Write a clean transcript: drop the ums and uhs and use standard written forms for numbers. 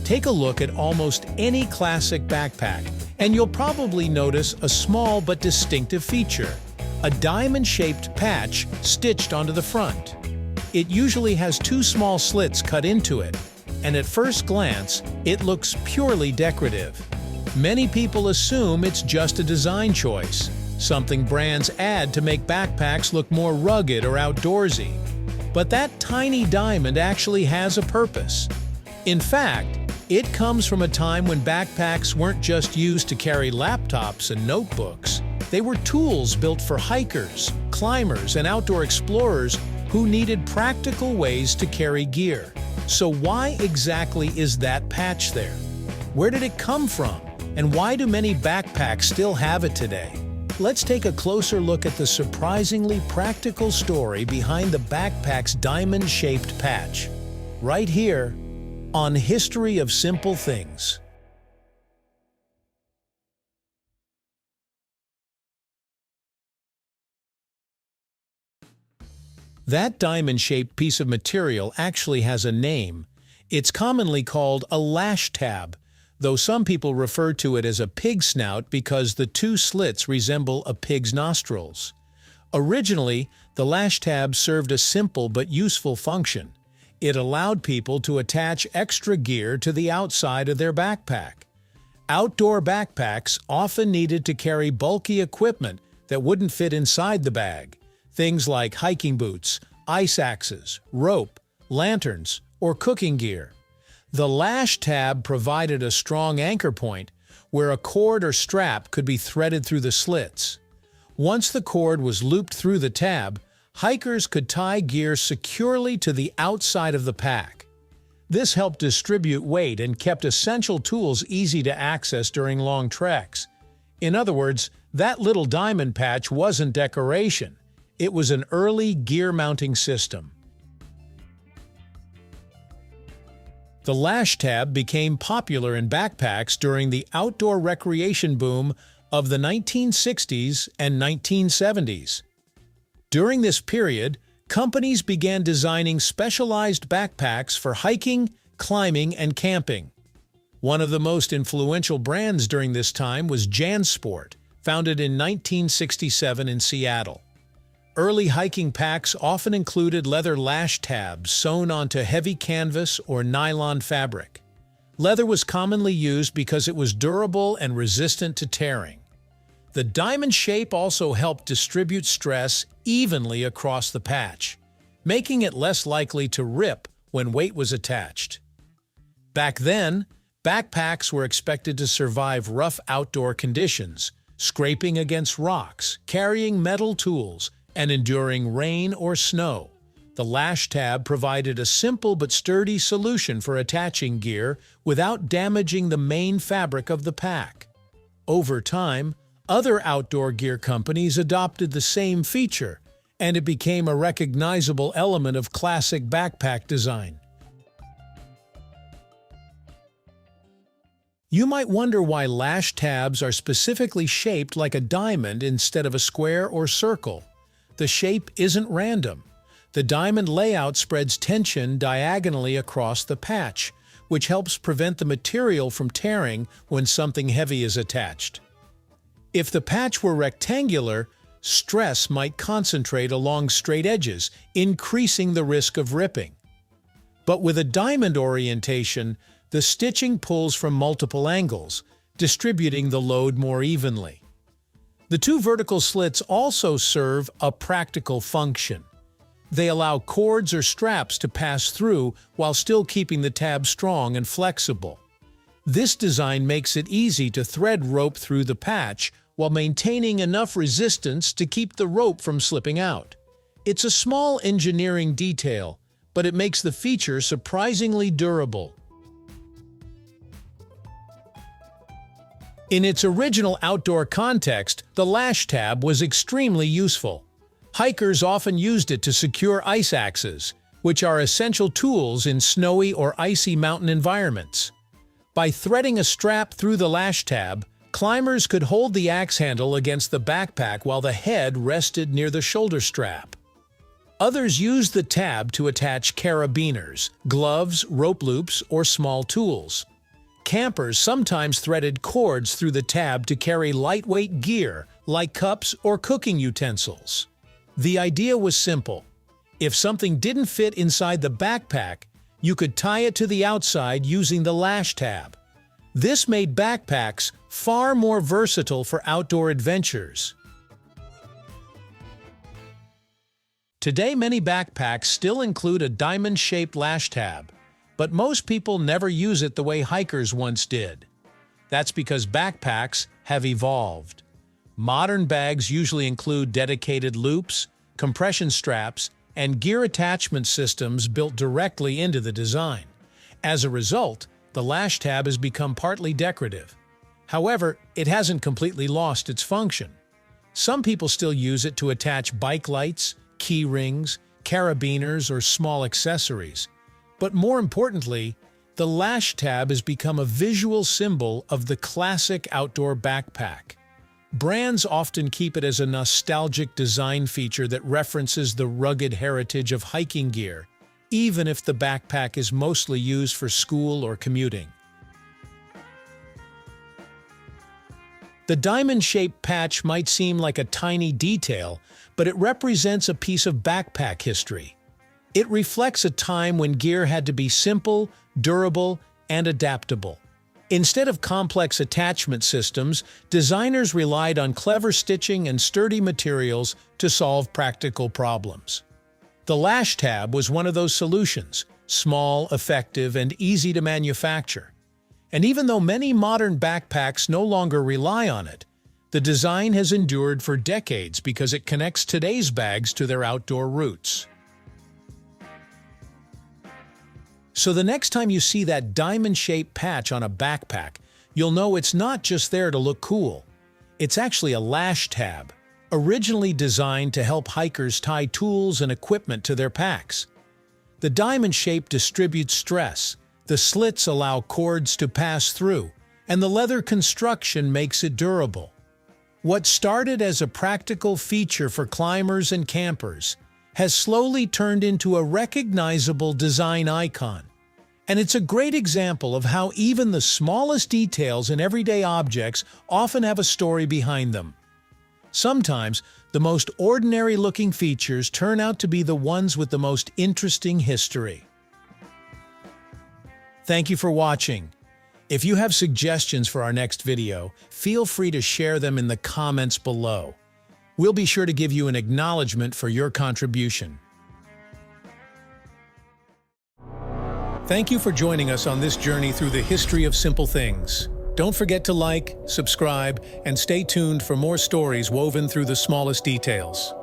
Take a look at almost any classic backpack, and you'll probably notice a small but distinctive feature: a diamond-shaped patch stitched onto the front. It usually has two small slits cut into it, and at first glance, it looks purely decorative. Many people assume it's just a design choice, something brands add to make backpacks look more rugged or outdoorsy. But that tiny diamond actually has a purpose. In fact, it comes from a time when backpacks weren't just used to carry laptops and notebooks. They were tools built for hikers, climbers, and outdoor explorers who needed practical ways to carry gear. So why exactly is that patch there? Where did it come from? And why do many backpacks still have it today? Let's take a closer look at the surprisingly practical story behind the backpack's diamond-shaped patch, right here on History of Simple Things. That diamond-shaped piece of material actually has a name. It's commonly called a lash tab, though some people refer to it as a pig snout because the two slits resemble a pig's nostrils. Originally, the lash tab served a simple but useful function. It allowed people to attach extra gear to the outside of their backpack. Outdoor backpacks often needed to carry bulky equipment that wouldn't fit inside the bag. Things like hiking boots, ice axes, rope, lanterns, or cooking gear. The lash tab provided a strong anchor point where a cord or strap could be threaded through the slits. Once the cord was looped through the tab, hikers could tie gear securely to the outside of the pack. This helped distribute weight and kept essential tools easy to access during long treks. In other words, that little diamond patch wasn't decoration. It was an early gear mounting system. The lash tab became popular in backpacks during the outdoor recreation boom of the 1960s and 1970s. During this period, companies began designing specialized backpacks for hiking, climbing, and camping. One of the most influential brands during this time was JanSport, founded in 1967 in Seattle. Early hiking packs often included leather lash tabs sewn onto heavy canvas or nylon fabric. Leather was commonly used because it was durable and resistant to tearing. The diamond shape also helped distribute stress evenly across the patch, making it less likely to rip when weight was attached. Back then, backpacks were expected to survive rough outdoor conditions, scraping against rocks, carrying metal tools, and enduring rain or snow. The lash tab provided a simple but sturdy solution for attaching gear without damaging the main fabric of the pack. Over time, other outdoor gear companies adopted the same feature, and it became a recognizable element of classic backpack design. You might wonder why lash tabs are specifically shaped like a diamond instead of a square or circle. The shape isn't random. The diamond layout spreads tension diagonally across the patch, which helps prevent the material from tearing when something heavy is attached. If the patch were rectangular, stress might concentrate along straight edges, increasing the risk of ripping. But with a diamond orientation, the stitching pulls from multiple angles, distributing the load more evenly. The two vertical slits also serve a practical function. They allow cords or straps to pass through while still keeping the tab strong and flexible. This design makes it easy to thread rope through the patch while maintaining enough resistance to keep the rope from slipping out. It's a small engineering detail, but it makes the feature surprisingly durable. In its original outdoor context, the lash tab was extremely useful. Hikers often used it to secure ice axes, which are essential tools in snowy or icy mountain environments. By threading a strap through the lash tab, climbers could hold the axe handle against the backpack while the head rested near the shoulder strap. Others used the tab to attach carabiners, gloves, rope loops, or small tools. Campers sometimes threaded cords through the tab to carry lightweight gear, like cups or cooking utensils. The idea was simple. If something didn't fit inside the backpack, you could tie it to the outside using the lash tab. This made backpacks far more versatile for outdoor adventures. Today, many backpacks still include a diamond-shaped lash tab, but most people never use it the way hikers once did. That's because backpacks have evolved. Modern bags usually include dedicated loops, compression straps, and gear attachment systems built directly into the design. As a result, the lash tab has become partly decorative. However, it hasn't completely lost its function. Some people still use it to attach bike lights, key rings, carabiners, or small accessories. But more importantly, the lash tab has become a visual symbol of the classic outdoor backpack. Brands often keep it as a nostalgic design feature that references the rugged heritage of hiking gear, even if the backpack is mostly used for school or commuting. The diamond-shaped patch might seem like a tiny detail, but it represents a piece of backpack history. It reflects a time when gear had to be simple, durable, and adaptable. Instead of complex attachment systems, designers relied on clever stitching and sturdy materials to solve practical problems. The lash tab was one of those solutions, small, effective, and easy to manufacture. And even though many modern backpacks no longer rely on it, the design has endured for decades because it connects today's bags to their outdoor roots. So the next time you see that diamond-shaped patch on a backpack, you'll know it's not just there to look cool. It's actually a lash tab, originally designed to help hikers tie tools and equipment to their packs. The diamond shape distributes stress, the slits allow cords to pass through, and the leather construction makes it durable. What started as a practical feature for climbers and campers has slowly turned into a recognizable design icon. And it's a great example of how even the smallest details in everyday objects often have a story behind them. Sometimes, the most ordinary-looking features turn out to be the ones with the most interesting history. Thank you for watching. If you have suggestions for our next video, feel free to share them in the comments below. We'll be sure to give you an acknowledgement for your contribution. Thank you for joining us on this journey through the history of simple things. Don't forget to like, subscribe, and stay tuned for more stories woven through the smallest details.